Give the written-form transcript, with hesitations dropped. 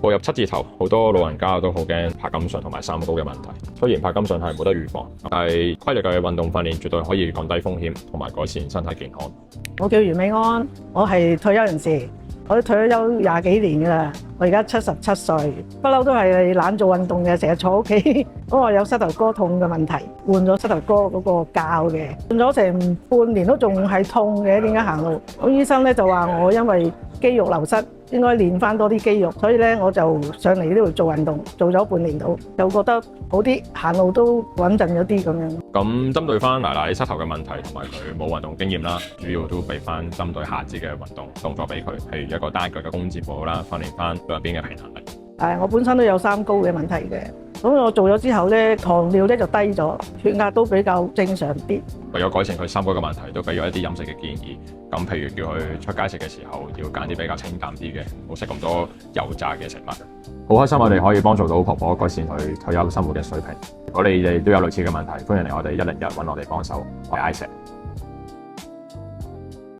步入7字頭，好多老人家都好驚柏金遜同埋三高嘅問題。雖然柏金遜係冇得預防，但係規律嘅運動訓練絕對可以降低風險同埋改善身體健康。我叫袁美安，我係退休人士，我都退咗休20幾年㗎啦。我而家77歲，不嬲都係懶做運動嘅，成日坐屋企。咁我有膝頭哥痛嘅問題，換咗膝頭哥嗰個膠嘅，換咗成半年都仲係痛嘅，點解行路？咁醫生咧就話我因為肌肉流失，應該練翻多啲肌肉，所以咧我就上嚟呢度做運動，做咗半年度，就覺得好啲，行路都穩陣咗啲咁樣。咁針對翻奶奶膝頭嘅問題同埋佢冇運動經驗啦，主要都俾翻針對下肢嘅運動動作俾佢，譬如一個單腳嘅弓箭步啦，訓練翻兩邊嘅平衡力。我本身都有三高嘅問題嘅，咁我做咗之後咧，糖尿咧就低咗，血壓都比較正常啲。為咗改善佢三高嘅問題，都俾咗一啲飲食嘅建議。咁譬如叫佢出街食嘅時候，要揀啲比較清淡啲嘅，唔好食咁多油炸嘅食物。好開心我哋可以幫助到婆婆改善佢退休生活嘅水平。如果你哋都有類似嘅問題，歡迎嚟我哋101揾我哋幫手。我係 Isaac。